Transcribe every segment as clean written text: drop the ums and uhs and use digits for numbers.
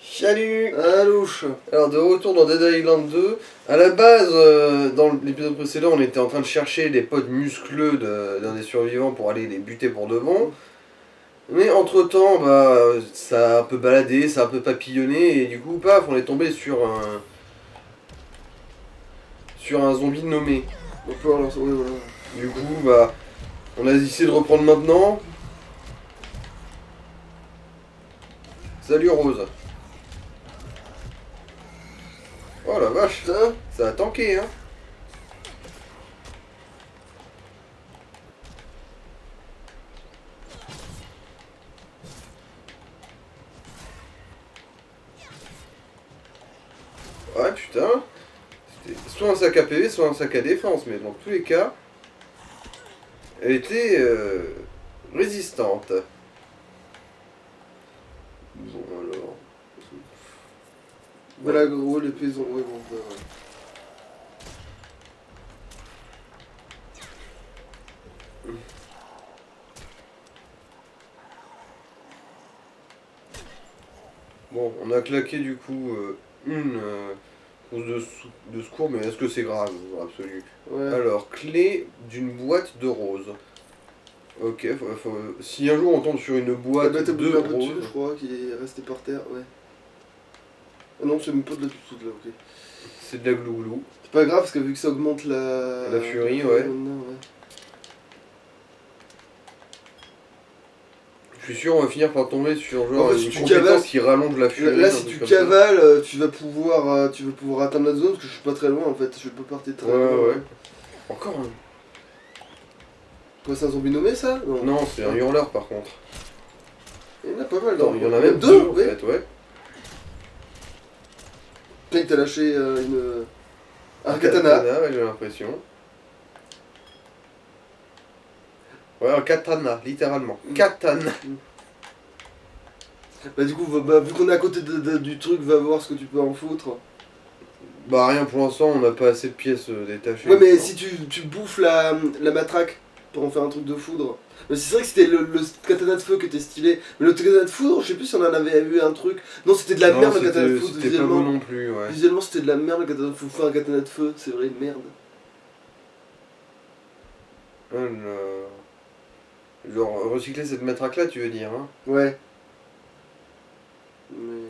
Salut. Alouche. Alors de retour dans Dead Island 2. À la base, dans l'épisode précédent, on était en train de chercher les potes muscleux d'un des survivants pour aller les buter pour de bon. Mais entre temps, ça a un peu baladé, ça a un peu papillonné, et du coup, paf, on est tombé sur un zombie nommé. On peut relancer, oui, voilà. Du coup, on a essayé de reprendre maintenant. Salut Rose. Oh la vache, ça a tanké, hein. Ouais, putain. C'était soit un sac à PV, soit un sac à défense, mais dans tous les cas, elle était résistante. Bon, alors. Voilà, gros, les paysans, ouais, bon, ouais. Bon, on a claqué du coup une trousse de secours, mais est-ce que c'est grave dans l'absolu? Ouais. Alors, clé d'une boîte de roses. Ok, si un jour on tombe sur une boîte T'as de bougé un peu roses. dessus, je crois, qui est resté par terre, ouais. Ah non, c'est même pas de la toute là, ok. C'est de la glouglou. C'est pas grave, parce que vu que ça augmente la furie, ouais. Maintenant, ouais. Je suis sûr on va finir par tomber sur genre En fait, si une tu compétence cavales- qui rallonge la furie. Là, un si truc tu comme ça. cavales, tu vas pouvoir atteindre la zone, parce que je suis pas très loin en fait, je peux partir très loin. Ouais. Encore un. Quoi, c'est un zombie nommé ça? Non, c'est un hurleur par contre. Il y en a pas mal, Attends, non? il y en a même deux en ouais. fait, ouais. Putain, il t'a lâché un katana. Ouais, j'ai l'impression. Ouais, un katana, littéralement. Katana. Bah du coup, vu qu'on est à côté du truc, va voir ce que tu peux en foutre. Bah rien pour l'instant, on n'a pas assez de pièces détachées. Ouais, mais si tu bouffes la matraque pour en faire un truc de foudre. Mais c'est vrai que c'était le katana de feu qui était stylé. Mais le katana de foudre, je sais plus si on en avait eu un truc. Non, c'était de la merde le katana de foudre, c'était pas beau visuellement. non plus, ouais. Visuellement, c'était de la merde le katana de feu. Faut faire un katana de feu, c'est vrai, merde. Alors... Genre, recycler cette matraque là, tu veux dire, hein? Ouais. Mais...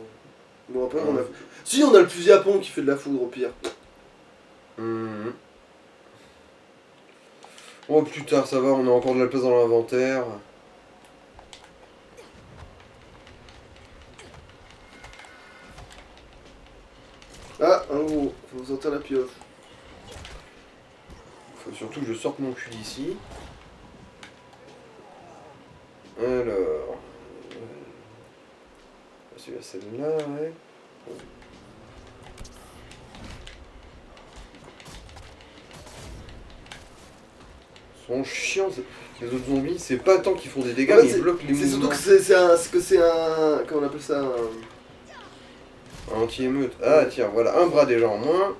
Bon, après, on a... Si, on a le fusil à pompe qui fait de la foudre, au pire. Oh putain, ça va, on a encore de la place dans l'inventaire. Ah, un gros. Faut sortir la pioche. Faut surtout que je sorte mon cul d'ici. Alors... C'est bien celle-là, ouais. Ils sont chiants, les autres zombies. C'est pas tant qu'ils font des dégâts, En fait, mais ils bloquent les c'est surtout mouvements. que c'est un... Comment on appelle ça? Un anti-émeute. Ah tiens, voilà, un bras déjà en moins.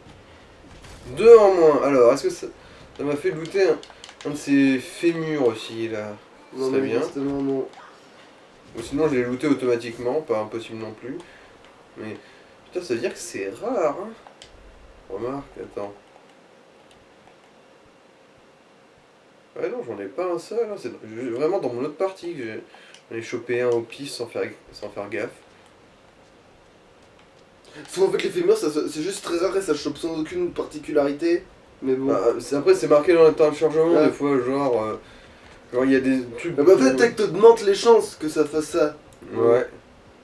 Deux en moins. Alors, est-ce que ça m'a fait looter un de ces fémurs aussi, là? Non, C'est bien. non. Ou sinon, je l'ai looté automatiquement, pas impossible non plus. Mais, putain, ça veut dire que c'est rare, hein. Remarque, attends. Ouais, non, j'en ai pas un seul, hein. C'est vraiment dans mon autre partie que j'en ai chopé un au pif sans faire gaffe. En fait, les fémurs, c'est juste très rare et ça chope sans aucune particularité. Mais bon. Après, c'est marqué dans le temps de chargement, Ouais. des fois, genre il y a des trucs. Bah, en fait, t'as que t'augmentes les chances que ça fasse ça. Ouais.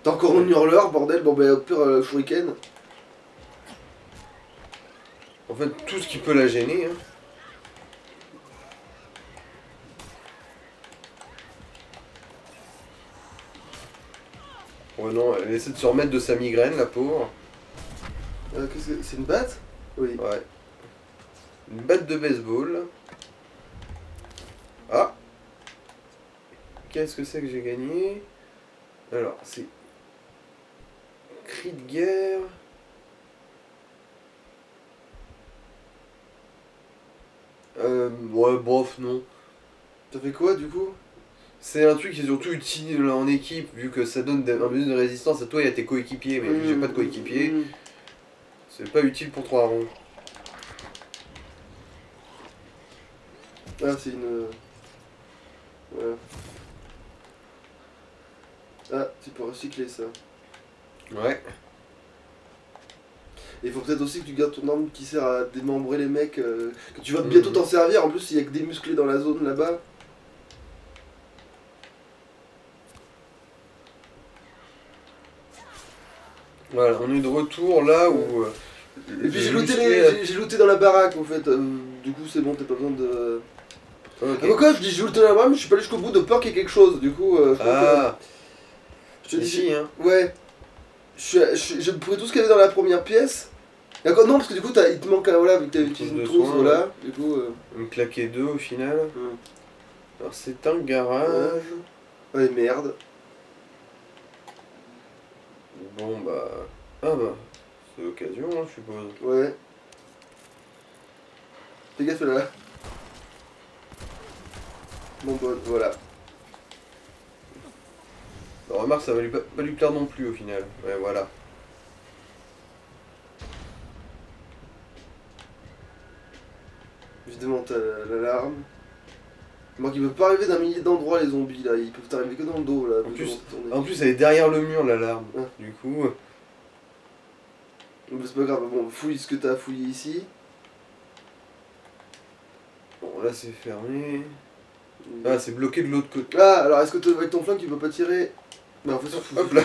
T'as encore un hurleur, bordel, bon bah au pire, shuriken. En fait, tout ce qui peut la gêner, hein. Ouais, non, elle essaie de se remettre de sa migraine, la pauvre. Qu'est-ce que c'est une batte? Oui. Ouais. Une batte de baseball. Ah! Qu'est-ce que c'est que j'ai gagné? Alors, c'est... Cri de guerre... Ouais, bof, non. T'as fait quoi du coup? C'est un truc qui est surtout utile en équipe, vu que ça donne un bonus de résistance à toi et à tes coéquipiers, mais vu que j'ai pas de coéquipier, c'est pas utile pour 3 ronds. Ah, c'est une... Voilà. Ah, tu peux recycler ça. Ouais. Et il faut peut-être aussi que tu gardes ton arme qui sert à démembrer les mecs, que tu vas bientôt t'en servir, en plus il y a que des musclés dans la zone là-bas. Voilà, on est de retour là où... Et puis j'ai looté dans la baraque en fait, du coup c'est bon, t'as pas besoin de... Ok. Ah, pourquoi je dis j'ai looté dans la baraque, mais je suis pas allé jusqu'au bout de peur qu'il y ait quelque chose, du coup... Ah, je te dis... ici, hein. Ouais. J'ai pris tout ce qu'il y avait dans la première pièce. D'accord, non, parce que du coup il te manque un, voilà, vu que t'avais utilisé une trousse, voilà, du coup... Me claquer 2 au final. Alors c'est un garage. Ouais, merde. Bon bah... Ah bah... C'est l'occasion, hein, je suppose. Ouais. Fais gaffe là. Bon bah voilà. Alors, remarque, ça va pas lui plaire non plus au final. Ouais, voilà. Évidemment t'as l'alarme. Moi qui peuvent pas arriver d'un millier d'endroits les zombies là, ils peuvent t'arriver que dans le dos là. En plus, elle est derrière le mur l'alarme. Ouais. Du coup... Mais c'est pas grave, bon, fouille ce que t'as à fouiller ici. Bon, là c'est fermé. Ah, c'est bloqué de l'autre côté. Ah, alors est-ce que avec ton flingue tu peux pas tirer? Bah en fait, Hop là.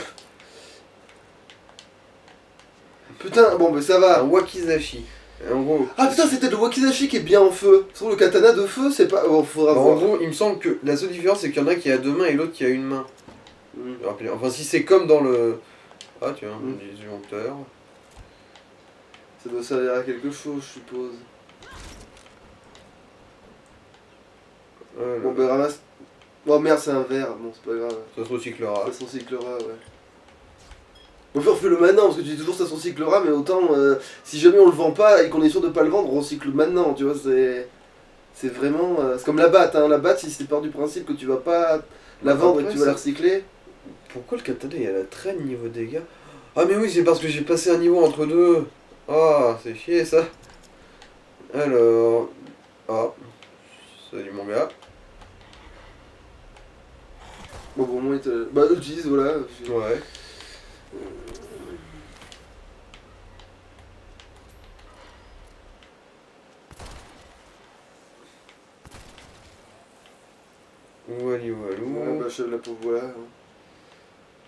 Putain, bon bah ça va. Un wakizashi. En gros... Ah putain, c'était le wakizashi qui est bien en feu. Sur le katana de feu, c'est pas... Bon, faudra Bah, voir. en gros, il me semble que la seule différence, c'est qu'il y en a qui a 2 mains et l'autre qui a une main. Enfin, si c'est comme dans le... Ah tiens, un disjoncteur. Ça doit servir à quelque chose, je suppose. Bon bah ramasse... Oh merde, c'est un verre, bon c'est pas grave. Ça se recyclera. Ça se recyclera, ouais. Bon, refais-le maintenant, parce que tu dis toujours ça se recyclera, mais autant, si jamais on le vend pas et qu'on est sûr de pas le vendre, on recycle maintenant, tu vois, c'est vraiment... c'est comme la batte, hein, la batte, si c'est part du principe que tu vas pas la vendre et que tu vas la recycler... Pourquoi le katana il a la traîne niveau dégâts? Ah mais oui, c'est parce que j'ai passé un niveau entre deux. Ah, c'est chier ça. Alors... Ah, salut mon gars. Bon, au moins, bah, utilise, voilà. Ouais. Ouali walou. Ouais, bah, la pauvre, voilà.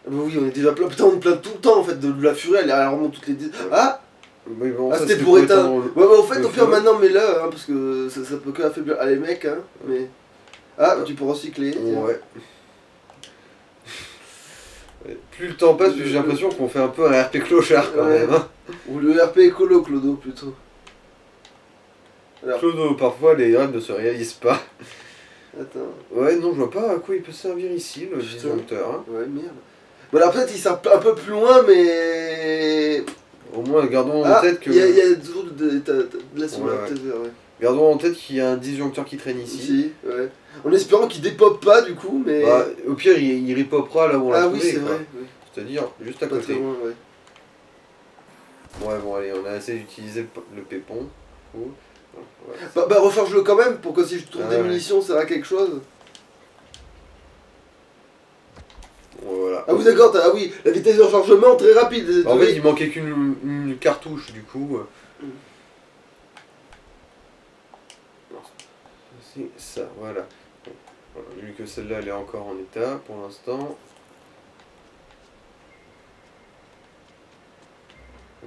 Ah bah oui, on est déjà plein, putain, on est plein tout le temps en fait, de la furie, elle remonte toutes les 10... Ah Oui, bon, ah, ça, c'était pour éteindre... Ouais, bah au fait, le au pire, feu. maintenant, mets-le, hein, parce que ça peut que affaiblir les mecs, hein, mais... Ah, tu peux recycler. Ouais. Plus le temps passe, plus j'ai l'impression qu'on fait un peu un RP clochard quand même. Hein. Ou le RP écolo, Clodo, plutôt. Alors. Clodo, parfois les rêves ne se réalisent pas. Attends. Ouais, non, je vois pas à quoi il peut servir ici, le disjoncteur. Hein. Ouais, merde. Bon, alors peut-être il sert un peu plus loin, mais... Au moins, gardons en tête que... Il y a toujours de la souleur, ouais. Gardons en tête qu'il y a un disjoncteur qui traîne ici. Ici, ouais. En espérant qu'il dépop pas, du coup, mais... Bah, au pire, il repopera là où on l'a trouvé. Ah oui, c'est vrai. Oui. C'est-à-dire, juste à Pas côté. très loin, ouais. Ouais, bon, allez, on a assez utilisé le pépon. Ouais. Bah recharge-le quand même, pour que si je trouve des munitions, ça sert à quelque chose. Voilà. Ah oui, d'accord, ah oui, la vitesse de rechargement très rapide. En fait, il manquait qu'une cartouche, du coup. C'est ça, voilà. Bon, voilà. Vu que celle-là, elle est encore en état pour l'instant.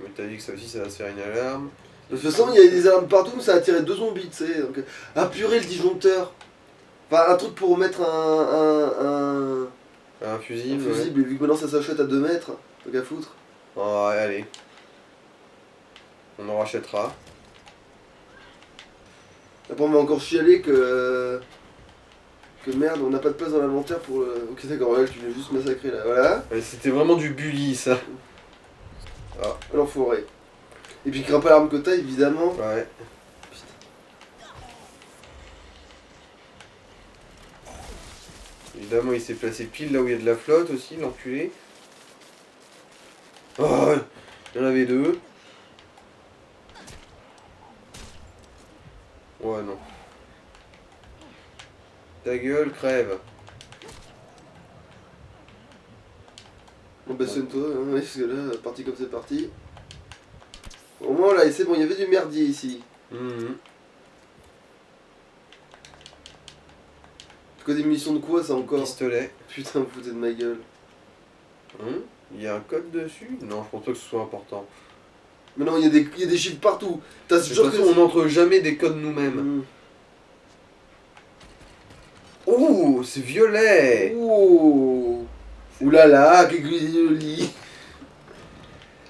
Mais t'as dit que ça aussi, ça va se faire une alarme. De toute façon, il y a des alarmes partout, mais ça a attiré 2 zombies, tu sais. Donc... Ah, purée, le disjoncteur. Enfin, un truc pour mettre un fusible. Un fusible, vu que maintenant ça s'achète à 2 mètres, tant qu'à foutre. Oh, allez. On en rachètera. Après, on va encore chialer que merde, on n'a pas de place dans l'inventaire pour le... Ok, d'accord, ouais, tu l'as juste massacré là, voilà. C'était vraiment du bully, ça. Ah. L'enfoiré. Et puis grimpe à l'arme que t'as, évidemment. Ouais. Évidemment, il s'est placé pile là où il y a de la flotte aussi, l'enculé. Oh, il y en avait deux. Ouais, non. Ta gueule, crève. Bon bah sonne-toi, hein, ouais, parce que là, parti comme c'est parti. Au moins là, c'est bon, il y avait du merdier ici. Mhm. Que des munitions de quoi ça encore? Pistolet. Putain, vous foutez de ma gueule. Il y a un code dessus? Non, je pense pas que ce soit important. Mais non, il y a des chiffres partout. T'as De toute façon, on n'entre jamais des codes nous-mêmes. Oh, c'est violet! Ouh. Oulala, qu'est-ce que joli.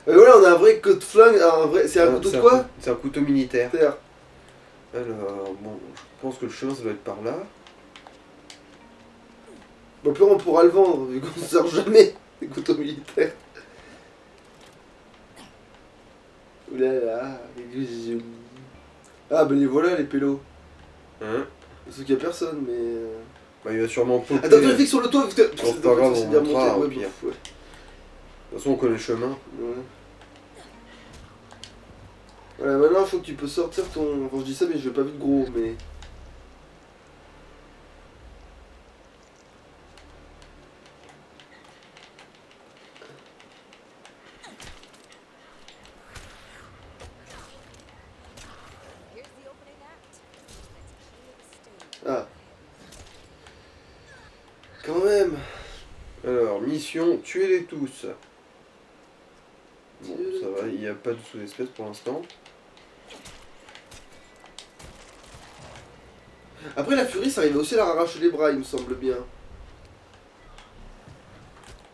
Voilà, on a un vrai code flingue, un vrai... c'est un couteau de quoi? C'est un couteau militaire. Terre. Alors, bon, je pense que le chemin ça doit être par là. Bon, plus on pourra le vendre, vu qu'on ne sort jamais des couteaux militaires. Oulala, qu'est-ce que c'est joli. Ah, ben les voilà, les pélos. Hein? Sauf qu'il n'y a personne, mais... Bah, il va sûrement popper. Attends, vérifie sur le toit, parce que... Bon, c'est pas grave, on bien montera, monté, au ouais, pire. ouais. De toute façon, on connaît le chemin. Ouais. Voilà, maintenant, il faut que tu peux sortir ton... Enfin, je dis ça, mais je vais pas vite gros, mais... Ah. Quand même. Alors, mission, tuez-les tous. Bon, ça va, il n'y a pas de sous-espèce pour l'instant. Après, la furie, ça arrive aussi à leur arracher les bras, il me semble bien.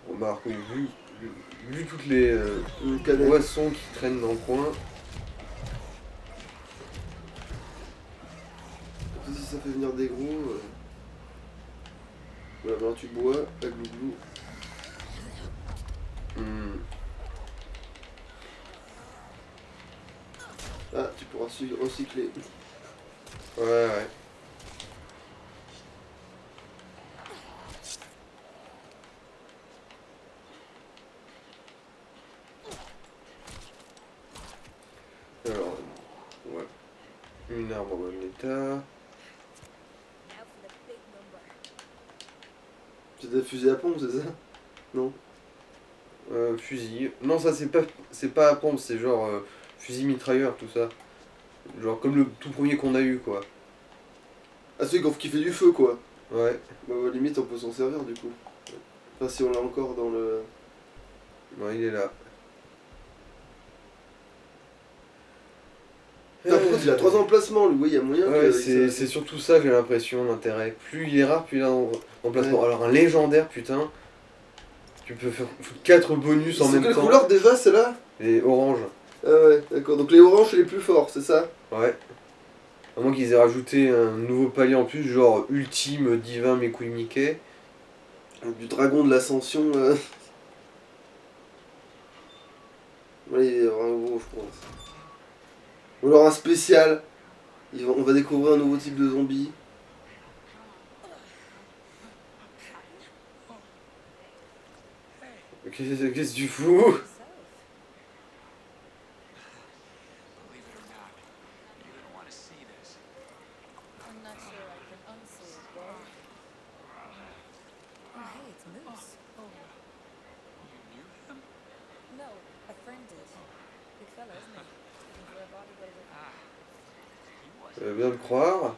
Remarque, oui, vu toutes les poissons qui traînent dans le coin. Si ça fait venir des gros... Voilà, maintenant tu bois, la glouglou. Ah, tu pourras recycler. Ouais, ouais. Alors, ouais. Une arme en bon état. C'est des fusées à pompe, c'est ça? Non? Fusil. Non, ça c'est pas à pompe, c'est genre fusil mitrailleur, tout ça. Genre comme le tout premier qu'on a eu, quoi. Ah, celui qui fait du feu, quoi. Ouais. Bah, limite, on peut s'en servir, du coup. Enfin, si on l'a encore dans le... Ouais, il est là. Par contre, il a 3 emplacements, lui, oui, il y a moyen Ouais, que... c'est surtout ça, j'ai l'impression, l'intérêt. Plus il est rare, plus il a emplacement. Ouais. Alors, un légendaire, putain, tu peux faire 4 bonus en même C'est quelle temps. couleur déjà, celle-là? Et orange. Ah ouais, d'accord. Donc les oranges, c'est les plus forts, c'est ça? Ouais. À moins qu'ils aient rajouté un nouveau palier en plus, genre ultime, divin, mes couilles Mickey. Du dragon de l'ascension. Ouais, il va y avoir un gros, je pense. Ou alors un spécial. On va découvrir un nouveau type de zombie. Qu'est-ce que tu fous? Bien le croire.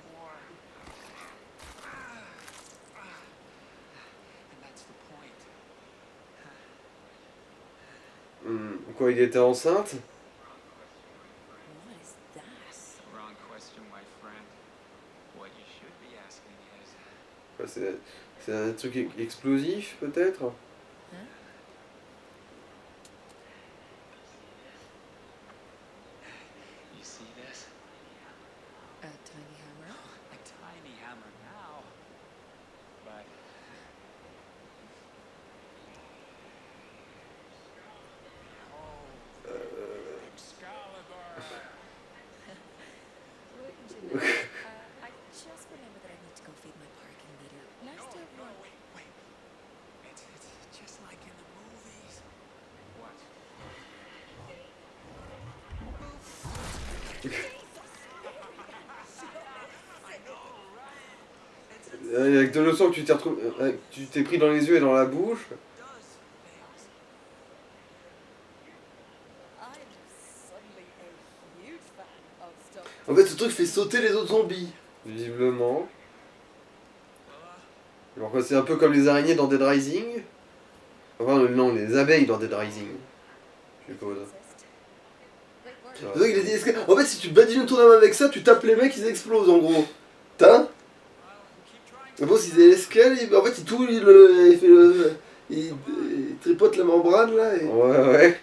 Quoi, il était enceinte? Quoi, c'est un truc explosif, peut-être? avec de le sang que tu t'es tu t'es pris dans les yeux et dans la bouche. En fait, ce truc fait sauter les autres zombies. Visiblement. Alors quoi, c'est un peu comme les araignées dans Dead Rising. Enfin non, les abeilles dans Dead Rising. Je suppose. C'est vrai qu'il a dit en fait, si tu badines autour d'un main avec ça, tu tapes les mecs, ils explosent en gros. T'as. Bon, s'ils avaient l'escale, en fait, il touille il fait le. Il tripote la membrane là et. Ouais.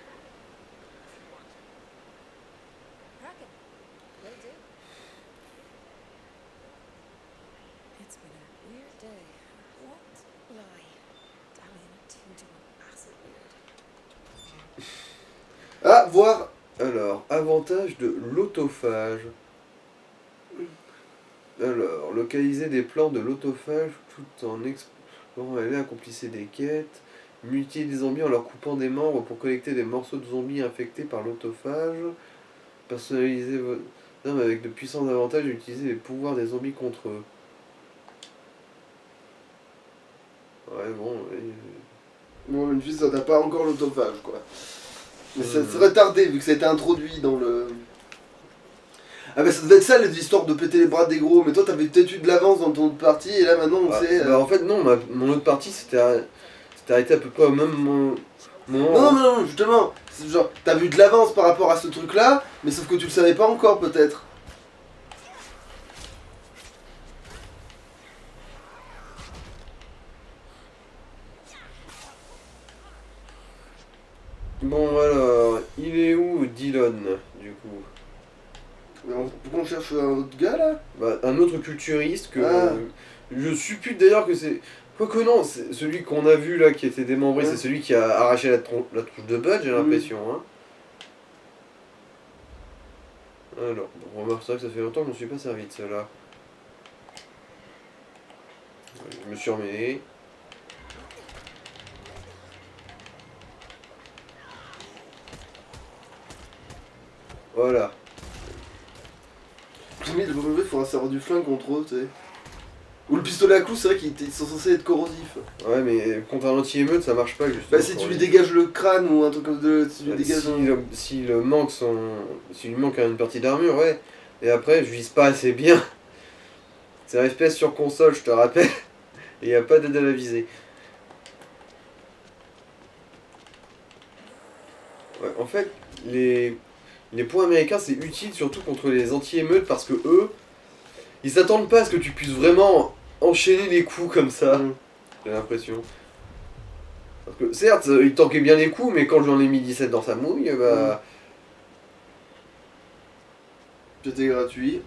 Ah, voir. Alors, avantage de l'autophage. Alors, localiser des plans de l'autophage tout en explorant et accomplissez des quêtes. Mutiler des zombies en leur coupant des membres pour collecter des morceaux de zombies infectés par l'autophage. Personnaliser votre arme avec de puissants avantages et utiliser les pouvoirs des zombies contre eux. Ouais, bon. Bon, une fille, ça n'a pas encore l'autophage quoi. Mais c'est retardé vu que ça a été introduit dans le. Ah bah ça devait être ça l'histoire de péter les bras des gros, mais toi t'avais peut-être eu de l'avance dans ton autre partie et là maintenant on sait. Bah en fait non, mon autre partie c'était arrêté à peu près au même moment. Non, justement, c'est genre t'as vu de l'avance par rapport à ce truc là, mais sauf que tu le savais pas encore peut-être. Bon alors, il est où Dylan du coup? Pourquoi on cherche un autre gars là? Bah, un autre culturiste que. Ah. Je suppute d'ailleurs que c'est. Quoique non, c'est celui qu'on a vu là qui était démembré, Ouais. c'est celui qui a arraché la tronche de Bud, j'ai l'impression. Hein. Alors, bon, remarque, c'est vrai que ça fait longtemps que je ne me suis pas servi de cela. Je me suis emmêlé. Voilà. Mais le mauvais, faudra savoir du flingue contre eux, tu sais. Ou le pistolet à clous, c'est vrai qu'ils sont censés être corrosifs. Ouais, mais contre un anti-émeute, ça marche pas justement. Bah, si tu lui dégages le crâne ou un truc comme ça, si tu lui dégages S'il manque s'il lui manque une partie d'armure, ouais. Et après, je vise pas assez bien. C'est un FPS sur console, je te rappelle. Et y a pas d'aide à la visée. Ouais, en fait, les points américains, c'est utile surtout contre les anti-émeutes parce que eux, ils s'attendent pas à ce que tu puisses vraiment enchaîner les coups comme ça. J'ai l'impression. Parce que certes, il tanquait bien les coups, mais quand j'en ai mis 17 dans sa mouille, bah. C'était gratuit.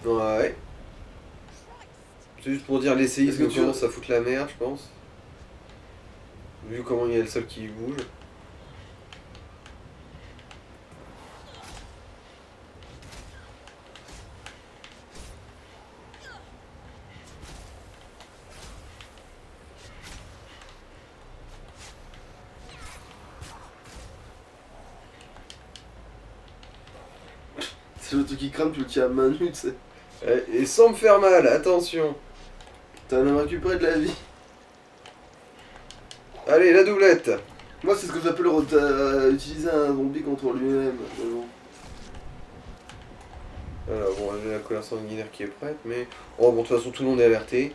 Ouais. C'est juste pour dire l'essayisme Est-ce que commence à foutre la merde, je pense. Vu comment il y a le sol qui bouge. C'est le truc qui crame, tu le tiens à main nue, tu sais. Et sans me faire mal, attention. T'as même récupéré de la vie. Allez, la doublette. Moi, c'est ce que j'appelle utiliser un zombie contre lui-même. Mais bon. Alors bon, j'ai la colère sanguinaire qui est prête, mais... Oh bon, de toute façon, tout le monde est alerté.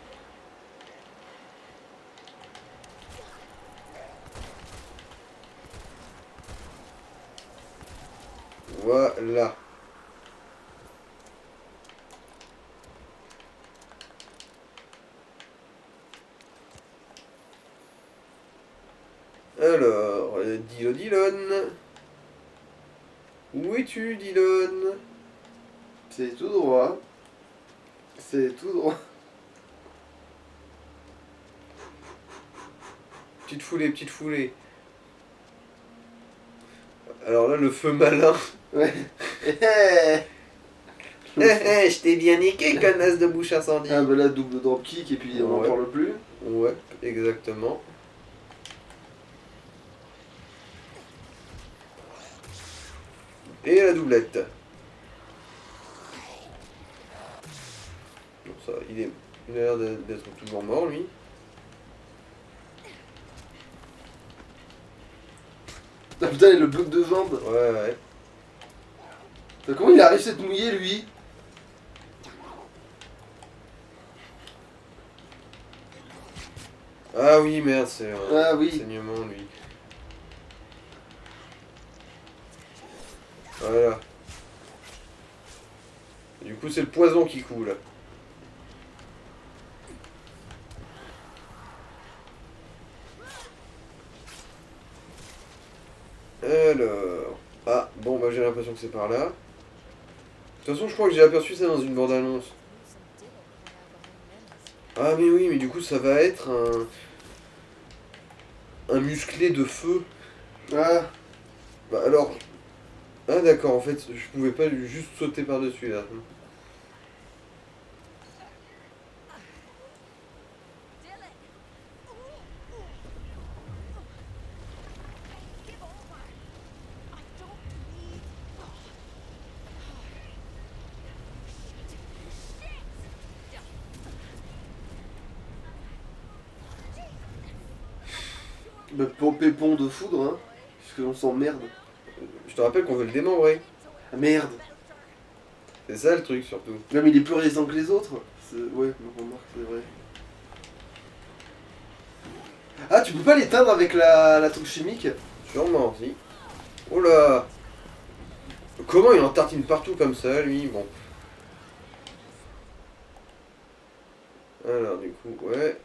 Voilà. Alors, Dylan. Où es-tu, Dylan? C'est tout droit. C'est tout droit. Petite foulée. Alors là, le feu malin. Ouais. Je t'ai bien niqué, connasse de bouche incendie. Ah bah là, double dropkick et puis on n'en Ouais. parle plus. Ouais, exactement. Et la doublette. Bon, ça, il est Il a l'air d'être toujours mort, lui. Ah putain, il a le bloc de jambe. Ouais, ouais. Putain, comment il a réussi à te mouiller, lui? Ah oui, merde, c'est un Ah oui. saignement, lui. Voilà. Du coup, c'est le poison qui coule. Alors... Ah, bon, bah j'ai l'impression que c'est par là. De toute façon, je crois que j'ai aperçu ça dans une bande-annonce. Ah mais oui, mais du coup, ça va être un musclé de feu. Ah, Bah alors... Ah d'accord, en fait, je pouvais pas juste sauter par-dessus, là. bah pour pépon de foudre, hein. Puisque on s'emmerde. Je te rappelle qu'on veut le démembrer. Ah merde. C'est ça le truc, surtout. Non mais il est plus résistant que les autres. Ouais, on remarque, c'est vrai. Ah, tu peux pas l'éteindre avec la truc chimique? Sûrement, si. Oh là! Comment il en tartine partout comme ça, lui? Bon. Alors, du coup, ouais.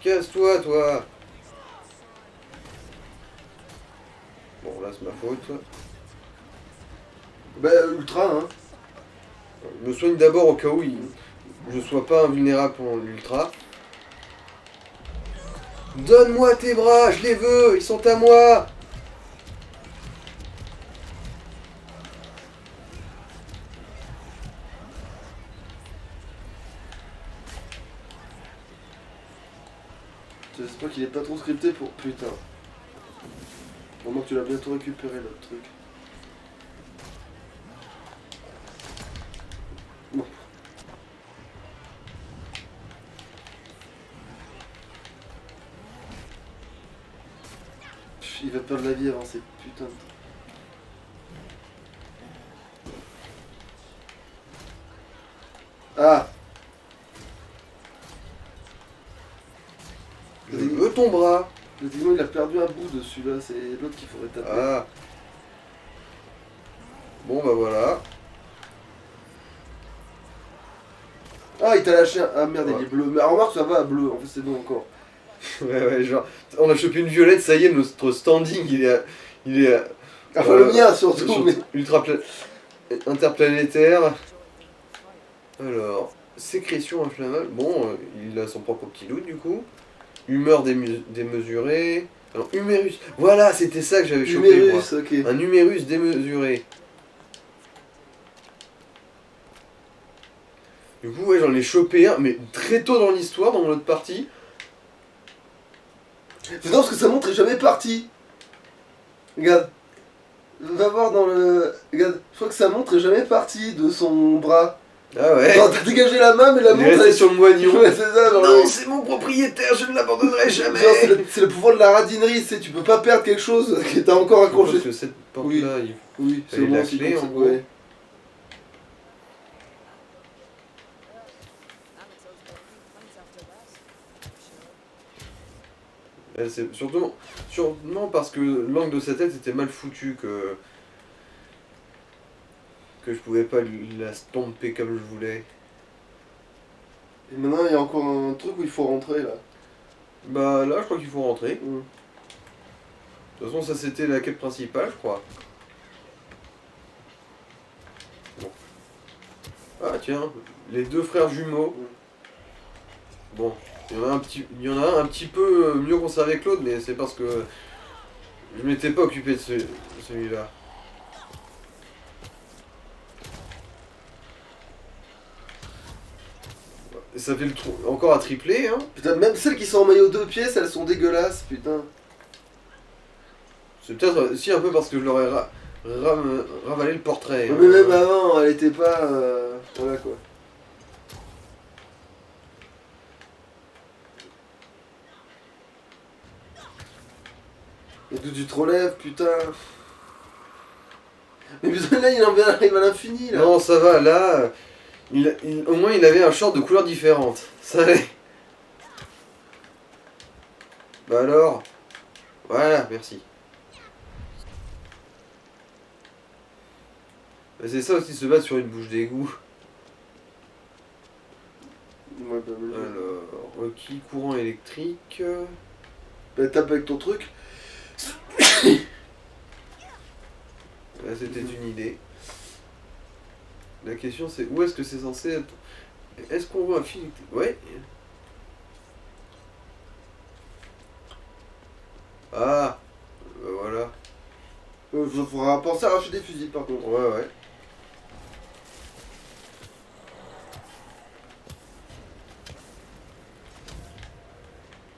Casse-toi, toi! Bon, là, c'est ma faute. Bah, ultra, hein. Je me soigne d'abord au cas où je sois pas invulnérable pour l'ultra. Donne-moi tes bras, je les veux, ils sont à moi! J'espère qu'il est pas trop scripté pour... Putain. Vraiment que tu l'as bientôt récupéré, le truc. Bon. Il va perdre la vie avant ces putains de... Ah! Je veux ton bras! Effectivement, il a perdu un bout de celui-là, c'est l'autre qu'il faudrait taper. Ah! Bon, bah voilà. Ah, il t'a lâché un... Ah merde, Ouais. il est bleu. Mais remarque, ça va, bleu, en fait c'est bon encore. Ouais, ouais, genre, on a chopé une violette, ça y est, notre standing, il est Enfin, le mien surtout, mais... ultra interplanétaire. Alors, sécrétion inflammable, bon, il a son propre petit loot du coup. Humeur démesurée. Alors, humérus, voilà, c'était ça que j'avais chopé, moi. Humérus, ok. Un humérus démesuré. Du coup, ouais, j'en ai chopé un, mais très tôt dans l'histoire, dans notre partie. C'est non parce que sa montre est jamais partie. Regarde. Va voir dans le... Regarde, je crois que sa montre est jamais partie de son bras. Ah ouais. Genre, t'as dégagé la main, mais la Il est montre resté elle... sur le moignon. Ouais, c'est ça, genre, Non, c'est mon propriétaire, je ne l'abandonnerai jamais. genre, c'est le pouvoir de la radinerie, tu sais, tu peux pas perdre quelque chose que t'as encore Je pense accroché. que cette porte-là, il Oui, c'est Et bon, la c'est clé, comme en ça, gros. ouais. c'est sûrement parce que l'angle de sa tête était mal foutu que je pouvais pas la stomper comme je voulais. Et maintenant, il y a encore un truc où il faut rentrer, là. Bah là, je crois qu'il faut rentrer. Mm. De toute façon, ça c'était la quête principale, je crois. Bon. Ah tiens, les deux frères jumeaux. Bon, il y en a un petit peu mieux conservé que l'autre, mais c'est parce que je m'étais pas occupé de celui-là. Ça fait le trou encore à tripler, hein. Putain, même celles qui sont en maillot 2 pièces, elles sont dégueulasses, putain. C'est peut-être aussi un peu parce que je leur ai ravalé le portrait. Mais même avant, elle était pas... voilà quoi. Et d'où tu te relèves, putain. Mais putain, là, il en arrive à l'infini, là. Non, ça va, là, au moins il avait un short de couleurs différentes. Ça allait. Bah alors, voilà, merci. Bah c'est ça aussi, se battre sur une bouche d'égout. Ouais, bah, Alors, requis, courant électrique. bah, tape avec ton truc. Là, c'était une idée. La question c'est où est-ce que c'est censé être. Est-ce qu'on voit un fil? Ouais. Ah, bah voilà. Faudra penser à arracher des fusils, par contre. Ouais, ouais.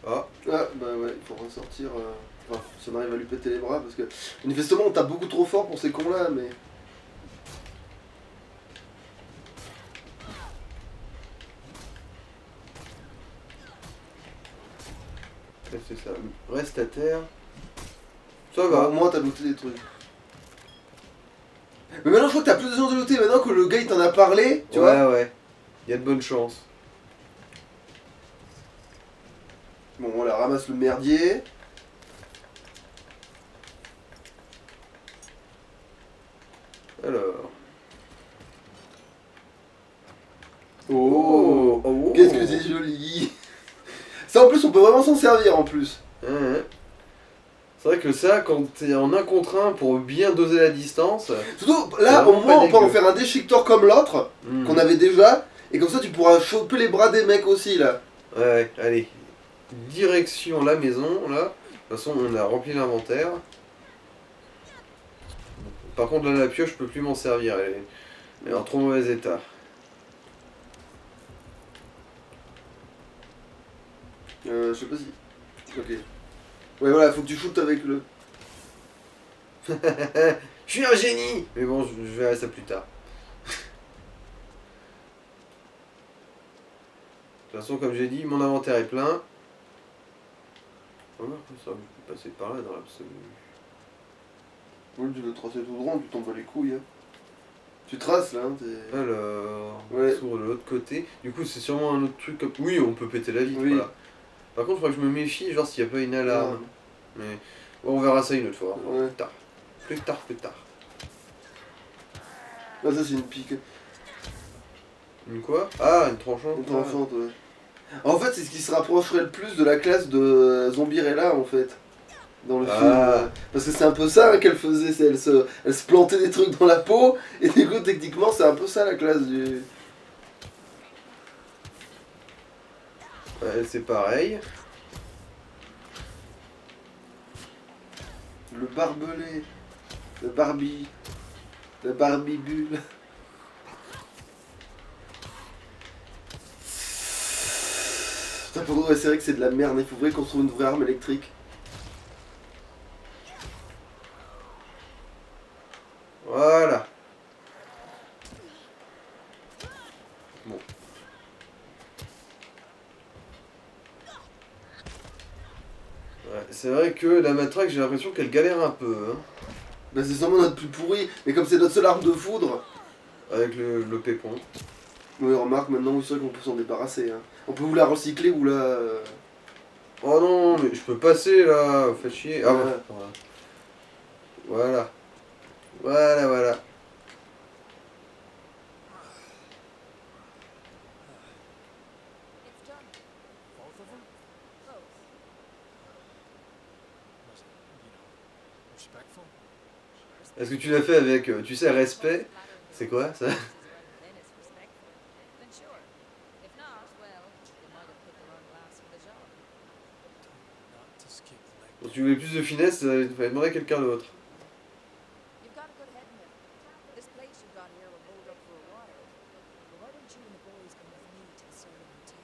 Ah, Ah, bah ouais, il faut ressortir... Enfin, si on arrive à lui péter les bras, parce que... Manifestement, on tape beaucoup trop fort pour ces cons-là, mais... ouais, c'est ça. Reste à terre. Ça Bah, va. au moins, t'as looté des trucs. Mais maintenant, je crois que t'as plus besoin de looter. Maintenant que le gars, il t'en a parlé, tu vois. Ouais, ouais. Il y a de bonnes chances. Bon, voilà, ramasse le merdier. Alors. Oh, Oh. qu'est-ce que c'est joli. Ça, en plus, on peut vraiment s'en servir, en plus. Hein. C'est vrai que ça, quand t'es en 1 contre 1 pour bien doser la distance. Surtout, C'est là, au vraiment moins, pas on peut en dégueu. faire un déchiqueteur comme l'autre, Hmm. qu'on avait déjà. Et comme ça, tu pourras choper les bras des mecs aussi, là. Ouais, allez. Direction la maison, là. De toute façon, on a rempli l'inventaire. Par contre, là, la pioche, je peux plus m'en servir. Elle est en trop mauvais état. Je sais pas si... Ok. Ouais, voilà, faut que tu shootes avec le... Je suis un génie. Mais bon, je verrai ça plus tard. De toute façon, comme j'ai dit, mon inventaire est plein. Remarque, ça, je peux passer par là dans l'absolu. Oui, tu veux tracer tout droit, tu t'en bats les couilles, hein. Tu traces, là, hein, t'es... Alors, Ouais. sur l'autre côté. Du coup, c'est sûrement un autre truc comme. Oui, on peut péter la vitre, Oui. voilà. Par contre, il faudrait que je me méfie, genre s'il n'y a pas une alarme. Mais bon, on verra ça une autre fois. Ouais. Plus tard. Plus tard, plus tard. Ah, ça, c'est une pique. Une quoi? Ah, une tranchante. Une tranchante, ouais. En fait, c'est ce qui se rapprocherait le plus de la classe de Zombirella, en fait. Dans le film. Parce que c'est un peu ça, hein, qu'elle faisait. Elle se plantait des trucs dans la peau. Et du coup, techniquement, c'est un peu ça, la classe du... Ouais, c'est pareil. Le barbelé. Le Barbie. Le Barbibule. Putain, pour nous, ouais, c'est vrai que c'est de la merde. Il faudrait qu'on trouve une vraie arme électrique. Voilà. Bon. Ouais, c'est vrai que la matraque, j'ai l'impression qu'elle galère un peu. Hein, Bah, c'est sûrement notre plus pourri. Mais comme c'est notre seule arme de foudre. avec le pépon. Oui, remarque, maintenant, oui, c'est vrai qu'on peut s'en débarrasser. Hein. On peut ou la recycler ou la... Oh non, mais je peux passer là, faites chier. Ah Ouais. bon, voilà. Voilà, voilà. It's done. Both of them? Both. Was it, respectful? Est-ce que tu l'as fait avec, tu sais, respect? C'est quoi ça? Then sure. If not, well, they might have picked the wrong glass for the job. Not to skip leg. Si tu voulais plus de finesse, il fallait demander à quelqu'un d'autre. You've got a good head, Nip. This place you've got here will hold up for a while. But why don't you and the boys come with me to the Sterling Hotel?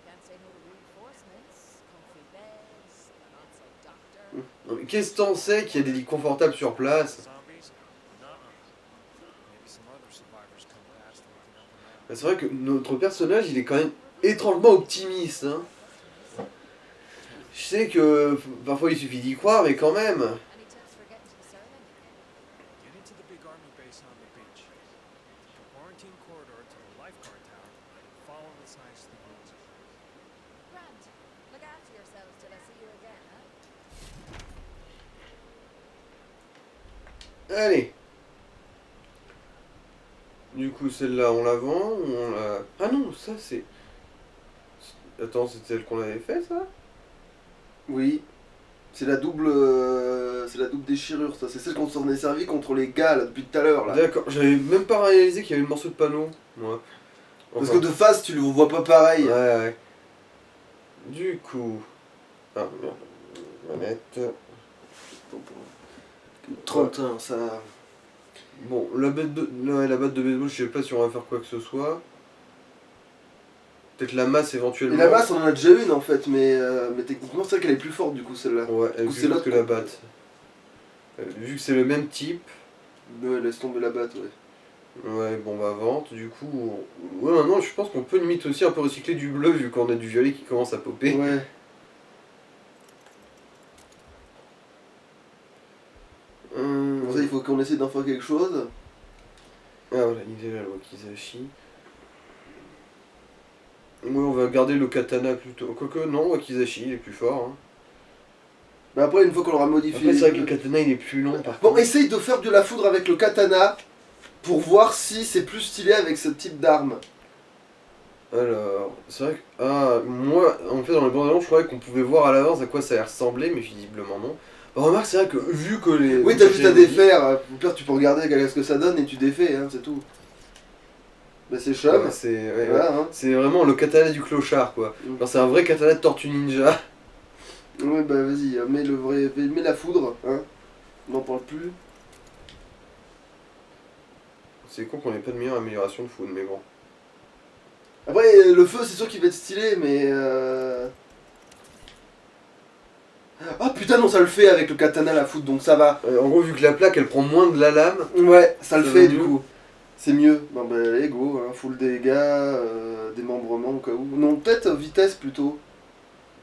Can't say no to reinforcements, comfy beds, an on-site doctor. Non, qu'est-ce que t'en sais qu'il y a des lits confortables sur place? Zombies? Nuh-uh. Maybe some other survivors come past waking up around. C'est vrai que notre personnage, il est quand même étrangement optimiste. Hein. Je sais que parfois il suffit d'y croire, mais quand même. Any tips for getting to the Sermon? Get into the big army base on the beach. Take a quarantine corridor to the lifeguard tower and follow the signs to the woods. Grant, look after yourselves till I see you again, huh? Allez. Du coup, celle-là, on la vend ou on la... Ah non, ça c'est... Attends, c'est celle qu'on avait fait, ça? Oui. C'est la double déchirure, ça. C'est celle qu'on s'en est servi contre les gars, là, depuis tout à l'heure, là. D'accord, j'avais même pas réalisé qu'il y avait le morceau de panneau, moi. Parce Enfin, que de face, tu le vois pas pareil. Ouais, ouais. Du coup... Ah, merde. Manette... 31, ça... Bon, la batte la batte de baseball, je sais pas si on va faire quoi que ce soit. Peut-être la masse Et éventuellement. la masse, on en a déjà une, en fait, mais techniquement, c'est vrai qu'elle est plus forte, du coup, celle-là. Ouais, elle est Ou plus c'est forte l'autre que la batte. Vu que c'est le même type, Ouais, laisse tomber la batte, ouais. ouais, bon bah vente, du coup... Ouais, maintenant je pense qu'on peut limite aussi un peu recycler du bleu vu qu'on a du violet qui commence à popper. Ouais. Pour ça, il faut qu'on essaie d'en faire quelque chose. Ah voilà, il est là le Wakizashi. Ouais, on va garder le katana plutôt. Quoique, non, Wakizashi, il est plus fort. Hein. Mais après, une fois qu'on l'aura modifié... Après, c'est vrai que le katana, il est plus long par Bon, contre. essaye de faire de la foudre avec le katana pour voir si c'est plus stylé avec ce type d'arme. Alors, c'est vrai que... Ah, moi, en fait, dans les bandes annonces, je croyais qu'on pouvait voir à l'avance à quoi ça allait ressembler, mais visiblement non. Bah, remarque, c'est vrai que vu que les... Oui, t'as juste à défaire. Au pire, tu peux regarder ce que ça donne et tu défais, hein, c'est tout. Bah, c'est chum. Ouais, ouais, Voilà, hein. c'est vraiment le katana du clochard, quoi. Mm. Genre, c'est un vrai katana de Tortue Ninja. Ouais, bah vas-y, mets la foudre, hein. On n'en parle plus. C'est con qu'on ait pas de meilleure amélioration de food, mais bon. Après, le feu, c'est sûr qu'il va être stylé, mais... Ah putain, non, ça le fait avec le katana, la foudre, donc ça va. En gros, vu que la plaque, elle prend moins de la lame, Ouais, ça le Ça fait va du mieux. coup. C'est mieux. Bon bah allez, go, hein, full dégâts, démembrement au cas où. Non, peut-être vitesse plutôt.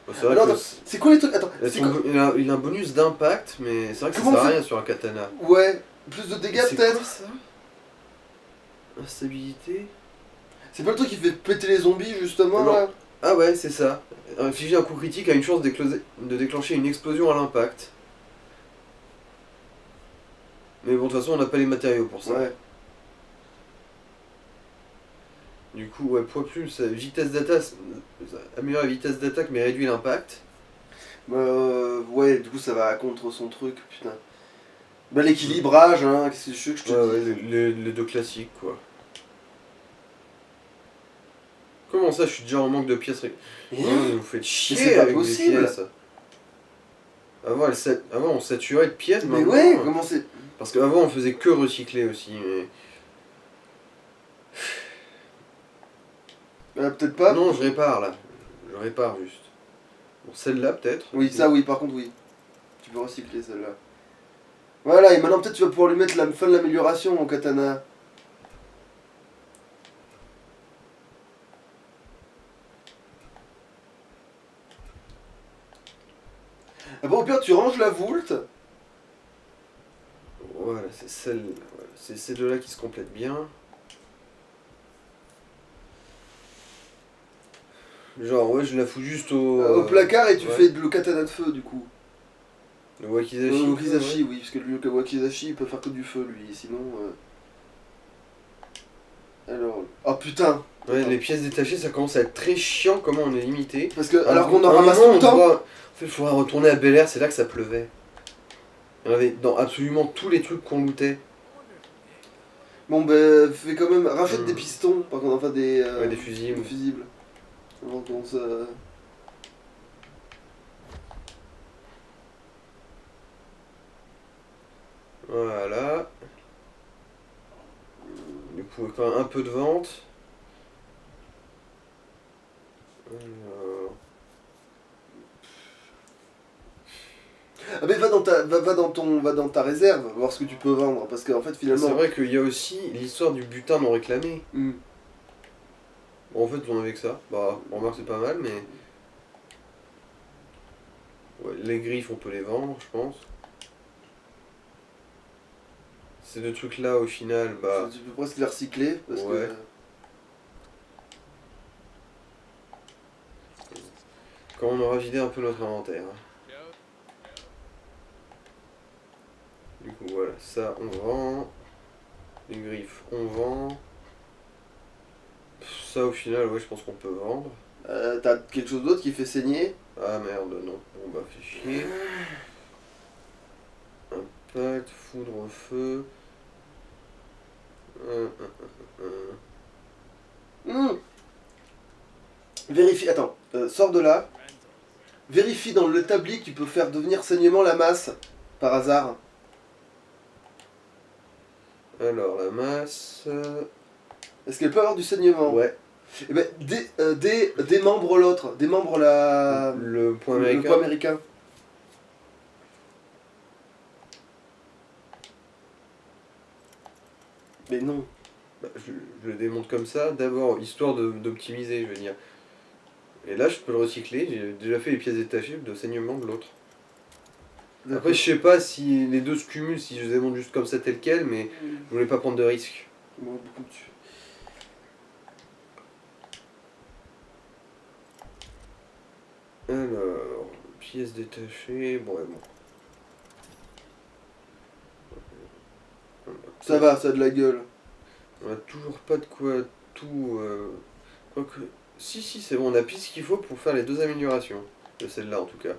c'est vrai Alors, que... attends, c'est quoi les trucs? Attends, elles c'est sont- quoi? il a un bonus d'impact, mais c'est vrai que ça Comment sert à on fait rien sur un katana. Ouais, plus de dégâts C'est peut-être? quoi, ça Instabilité. C'est pas le truc qui fait péter les zombies justement Non. là? Ah ouais, c'est ça. Infliger un coup critique a une chance de déclencher une explosion à l'impact. Mais bon, de toute façon, on n'a pas les matériaux pour ça. Ouais. Du coup, ouais, poids plus, vitesse d'attaque, ça améliore la vitesse d'attaque mais réduit l'impact. Ouais, du coup ça va contre son truc, putain. Bah l'équilibrage, hein, qu'est-ce que je veux que je te Ouais, dise? ouais, les deux classiques, quoi. Comment ça, je suis déjà en manque de pièces Hein? vous faites chier c'est pas avec des possible. pièces. Avant, on saturait de pièces, Mais maintenant. ouais, comment c'est... Parce qu'avant, on faisait que recycler aussi, mais... peut-être pas? Non, je répare, là. Je répare, juste. Bon, celle-là, peut-être. Oui, ça oui, par contre oui. Tu peux recycler celle-là. Voilà, et maintenant peut-être tu vas pouvoir lui mettre la fin de l'amélioration au katana. Ah bon, au pire, tu ranges la voulte. Voilà, c'est celle... voilà, c'est ces deux-là qui se complètent bien. Genre, ouais, je la fous juste Au placard et tu ouais. fais le katana de feu du coup. Le Wakizashi. Le Wakizashi, oui, parce que lui, le Wakizashi il peut faire que du feu lui, sinon. Alors. Oh putain! Ouais, les pièces détachées, ça commence à être très chiant comment on est limité. Parce que, alors qu'on en à un ramasse moment, tout le on temps. doit- En fait, il faudra retourner à Bel Air, c'est là que ça pleuvait. Il y en avait dans absolument tous les trucs qu'on lootait. Bon, ben, fais quand même. Rachète Hmm. des pistons, par contre, enfin des. Ouais, des fusibles. Des fusibles. Avant qu'on se. Voilà. Du coup, quand même un peu de vente. Alors... Ah mais va dans ta réserve, voir ce que tu peux vendre, parce qu'en fait, C'est finalement... vrai qu'il y a aussi l'histoire du butin non réclamé. Hmm. Bon, en fait, on avait que ça. Bah, remarque, c'est pas mal, mais. Ouais, les griffes, on peut les vendre, je pense. Ces deux trucs-là, au final, bah. Tu peux presque les recycler, parce Ouais. que... Quand on aura vidé un peu notre inventaire. Du coup, voilà, ça, on vend. Les griffes, on vend. Ça, au final, ouais, je pense qu'on peut vendre. T'as quelque chose d'autre qui fait saigner? Ah merde, non. Bon, bah, fait chier. Impact, foudre, feu. Hmm. Vérifie, attends, sors de là. Vérifie dans l'établi que tu peux faire devenir saignement la masse, par hasard. Alors, la masse. Est-ce qu'elle peut avoir du saignement? Ouais. Eh ben, démembre l'autre, démembre la... Le point le américain. point américain. Mais non. Bah, je le démonte comme ça, d'abord, histoire d'optimiser, je veux dire. Et là, je peux le recycler, j'ai déjà fait les pièces détachées de saignement de l'autre. Après, je sais pas si les deux se cumulent, si je les démonte juste comme ça tel quel, mais je voulais pas prendre de risque. Bon, beaucoup dessus. Alors, pièces détachées, bon, ouais, bon. Ça va, ça a de la gueule. On a toujours pas de quoi tout... Quoique... Si, c'est bon, on a pile ce qu'il faut pour faire les deux améliorations. De celle-là, en tout cas.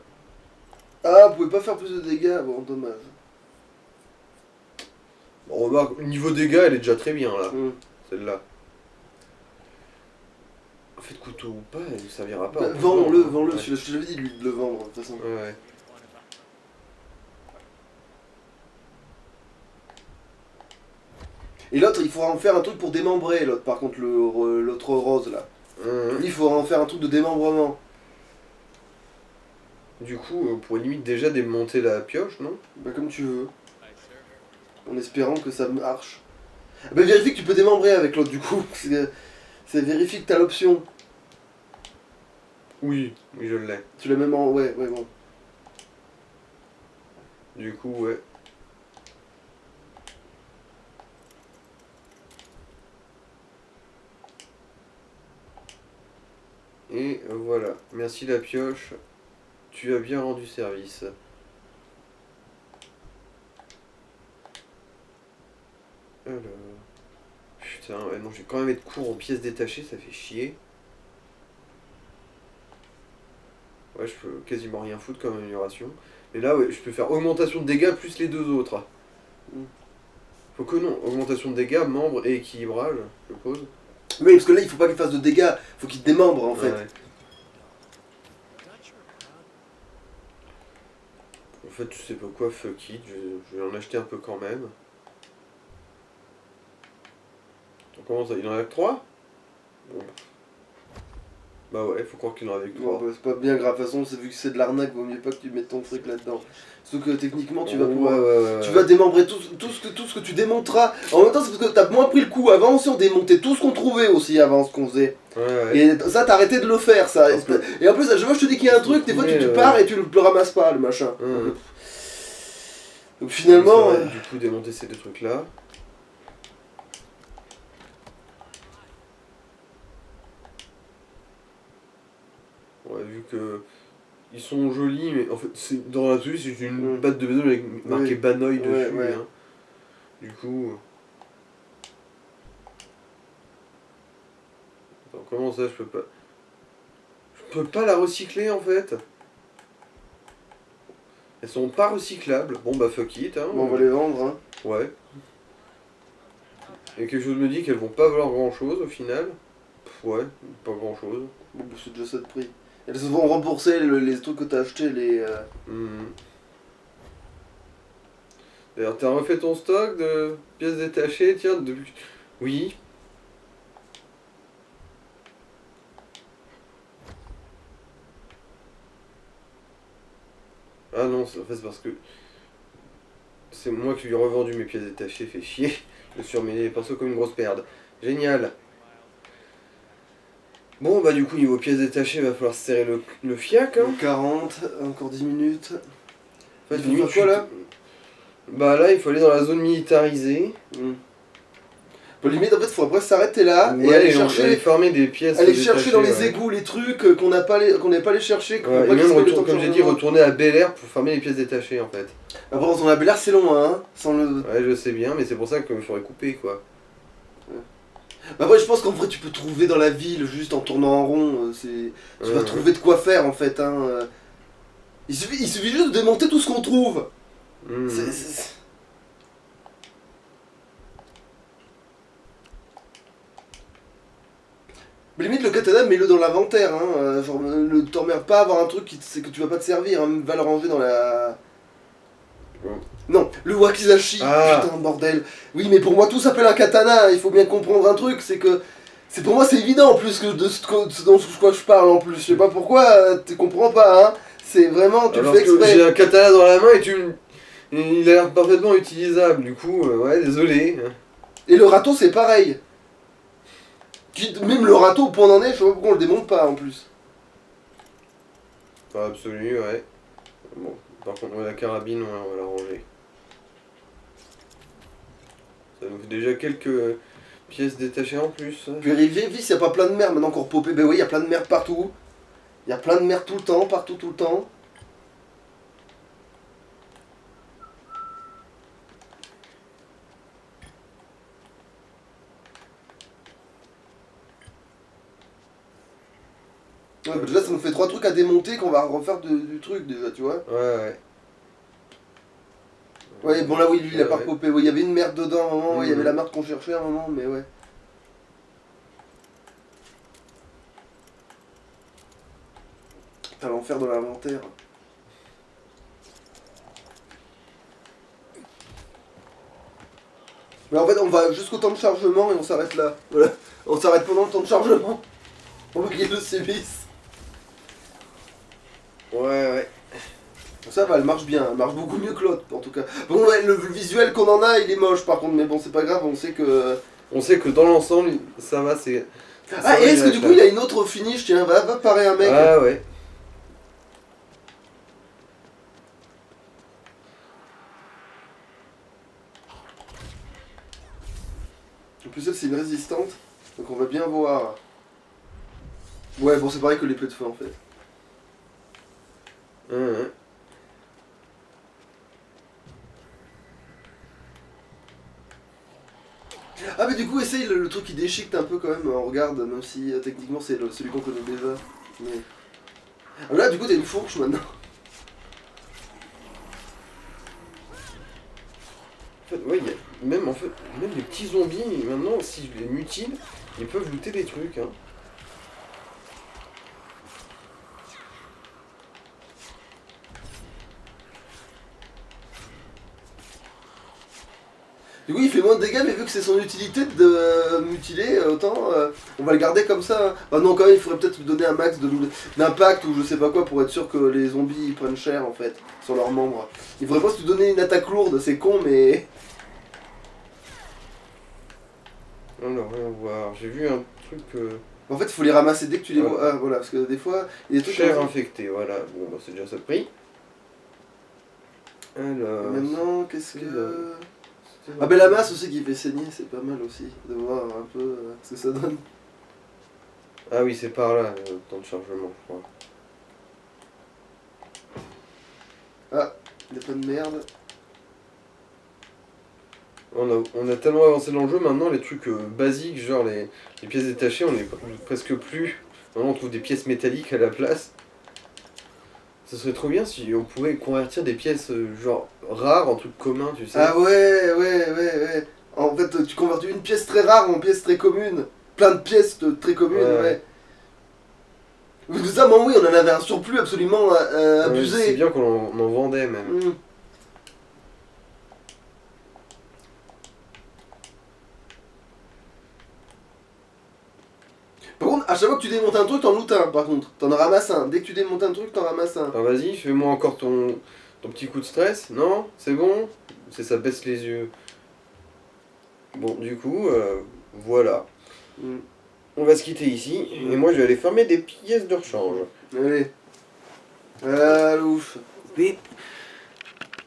Ah, vous pouvez pas faire plus de dégâts? Bon, dommage. Bon, remarque, niveau dégâts, elle est déjà très bien, là. Hmm. Celle-là. En fait, couteau ou pas, elle ne servira pas. Bah, en plus, vends-le, non, hein. vends-le. Ouais. Je te l'avais dit, lui, de le vendre, de toute façon. Ouais. Et l'autre, il faudra en faire un truc pour démembrer, l'autre, par contre, l'autre rose, là. Lui, il faudra en faire un truc de démembrement. Du coup, on pourrait limite déjà démonter la pioche, non? Bah, comme tu veux. En espérant que ça marche. Bah, vérifie que tu peux démembrer avec l'autre, du coup. C'est vérifie que t'as l'option. Oui, je l'ai. Tu l'as même en... Ouais, bon. Du coup, ouais. Et voilà. Merci la pioche. Tu as bien rendu service. Alors... Putain, ouais, non, j'ai quand même être court en pièces détachées, ça fait chier. Ouais, je peux quasiment rien foutre comme amélioration. Mais là, ouais, je peux faire augmentation de dégâts plus les deux autres. Mm. Faut que non, augmentation de dégâts, membre et équilibrage, je suppose. Oui, parce que là, il faut pas qu'il fasse de dégâts. Faut qu'il démembre, en fait. Ouais. En fait, tu sais pas quoi, fuck it, je vais en acheter un peu quand même. On commence à... Il en a que 3 ? Bon. Bah ouais, faut croire qu'il en avait que Bon, 3. bah, c'est pas bien grave, de toute façon, vu que c'est de l'arnaque, vaut mieux pas que tu mettes ton truc là-dedans. Sauf que techniquement, tu vas pouvoir... Tu vas démembrer tout ce que tu démonteras. En même temps, c'est parce que t'as moins pris le coup. Avant aussi, on démontait tout ce qu'on trouvait aussi avant ce qu'on faisait. Ouais. Et ça, t'as arrêté de le faire, ça. Un peu. Et en plus, je vois, je te dis qu'il y a un truc, des fois, tu pars et tu le ramasses pas, le machin. Donc finalement... Du coup, démonter ces deux trucs-là. Ouais, vu que... Ils sont jolis, mais en fait, dans l'absolu, c'est une batte de baseball avec marqué Banoï dessus. ouais. Hein. Du coup... Attends, comment ça, je peux pas... Je peux pas la recycler, en fait. Elles sont pas recyclables. Bon, bah fuck it. Hein. Bon, on va les vendre, hein. Ouais. Et quelque chose me dit qu'elles vont pas valoir grand chose au final. Ouais, pas grand chose. Bon, bah, c'est déjà ça de prix. Elles se vont rembourser les trucs que t'as achetés, les... D'ailleurs, t'as refait ton stock de pièces détachées, tiens, depuis... Oui. Ah non, en fait c'est parce que c'est moi qui lui ai revendu mes pièces détachées, fait chier. Je me suis emmêlé les pinceaux comme une grosse perde. Génial. Bon bah du coup niveau pièces détachées, va falloir serrer le fiac hein. 40, encore 10 minutes. En fait, Il faut limite, faire quoi, là bah là il faut aller dans la zone militarisée. Bon, limite, en fait, faut après s'arrêter là et Ouais, aller aller chercher, farmer des pièces aller détachées, chercher dans les ouais. égouts les trucs qu'on n'a pas les chercher, qu'on Ouais, pas et qu'ils même se mettent le temps de comme j'ai dit, chargement. retourner à Bel Air pour farmer les pièces détachées en fait. Après, on a Bel Air, c'est loin, hein, sans le... Ouais, je sais bien, mais c'est pour ça que je ferais couper quoi. Bah ouais, je pense qu'en vrai, tu peux trouver dans la ville, juste en tournant en rond, tu vas trouver de quoi faire, en fait, hein. Il suffit juste de démonter tout ce qu'on trouve. Mhm. Mais limite, le katana, mets-le dans l'inventaire, hein. Genre, ne t'emmerde pas à avoir un truc que tu vas pas te servir, hein. Va le ranger dans la... Bon. Non, le wakizashi, Ah. putain, bordel. Oui, mais pour moi, tout s'appelle un katana. Il faut bien comprendre un truc, c'est que... Pour moi, c'est évident, en plus, que de ce dont quoi je parle, en plus. Je sais pas pourquoi, tu comprends pas, hein. C'est vraiment, tu Alors le fais que exprès. j'ai un katana dans la main et il a l'air parfaitement utilisable, du coup, ouais, désolé. Et le râteau, c'est pareil. Même le râteau, au point d'en est, je sais pas pourquoi on le démonte pas, en plus. Pas absolu, ouais. Bon, par contre, ouais, la carabine, ouais, on va la ranger. Ça nous fait déjà quelques pièces détachées en plus. Puis vérifie s'il y a pas plein de merde maintenant encore popé. Ben oui, il y a plein de merde partout. Il y a plein de merde tout le temps, partout, tout le temps. Ouais, bah déjà, ça nous fait 3 trucs à démonter qu'on va refaire du truc déjà, tu vois. Ouais, ouais. Ouais, bon là, oui, lui, il a pas Ouais. popé. Ouais, il y avait une merde dedans à un moment, ouais, il y avait Mhm. la merde qu'on cherchait à un moment, mais ouais. Putain, l'enfer de l'inventaire. Mais en fait, on va jusqu'au temps de chargement et on s'arrête là. Voilà. On s'arrête pendant le temps de chargement. On va qu'il le sévice. Ouais, ouais. Ça va, elle marche bien, elle marche beaucoup mieux que l'autre en tout cas. Bon, ouais, le visuel qu'on en a, il est moche par contre, mais bon, c'est pas grave, on sait que. On sait que dans l'ensemble, ça va, c'est. Ah, et est-ce que du coup, il y a une autre finish, tiens, va parer un mec. Ah ouais. En plus, elle, c'est une résistante, donc on va bien voir. Ouais, bon, c'est pareil que l'épée de feu en fait. Ouais. Ah, mais du coup, essaye le truc qui déchiquette un peu quand même, on regarde, même si techniquement c'est celui qu'on connaît déjà. Mais... Ah, là, du coup, t'as une fourche maintenant. En fait, ouais, même les petits zombies, maintenant, si je les mutile, ils peuvent looter des trucs. Hein. Du coup, il fait moins de dégâts, mais vu que c'est son utilité de mutiler, autant on va le garder comme ça. Hein. Ah non, quand même, il faudrait peut-être lui donner un max d'impact ou je sais pas quoi pour être sûr que les zombies ils prennent cher en fait sur leurs membres. Il faudrait pas se lui donner une attaque lourde, c'est con, mais. Alors, voyons voir. J'ai vu un truc. En fait, il faut les ramasser dès que tu les Voilà. vois. Ah, voilà, parce que des fois, il y a des trucs Chair comme ça. infectée, voilà. Bon, bah, c'est déjà ça de prix. Alors. Et maintenant, qu'est-ce c'est que. c'est Ah, ben la masse aussi qui fait saigner, c'est pas mal aussi, de voir un peu ce que ça donne. Ah oui, c'est par là, le temps de chargement, je crois. Ah, il y a pas de merde. On a tellement avancé dans le jeu maintenant, les trucs basiques, genre les pièces détachées, on est presque plus. Maintenant, on trouve des pièces métalliques à la place. Ce serait trop bien si on pouvait convertir des pièces genre rares en trucs communs, tu sais. Ah ouais. En fait, tu convertis une pièce très rare en pièce très commune. Plein de pièces très communes, ouais. Vous ça, moi, oui, on en avait un surplus absolument Ouais, abusé. c'est bien qu'on en vendait même. Mm. Par contre, à chaque fois que tu démontes un truc, t'en lootes un, par contre. T'en ramasses un. Dès que tu démontes un truc, t'en ramasses un. Ah vas-y, fais-moi encore ton petit coup de stress. Non? C'est bon? C'est ça baisse les yeux. Bon, du coup, voilà. Mm. On va se quitter ici. Et moi, je vais aller farmer des pièces de rechange. Allez. Ah, ouf. Mais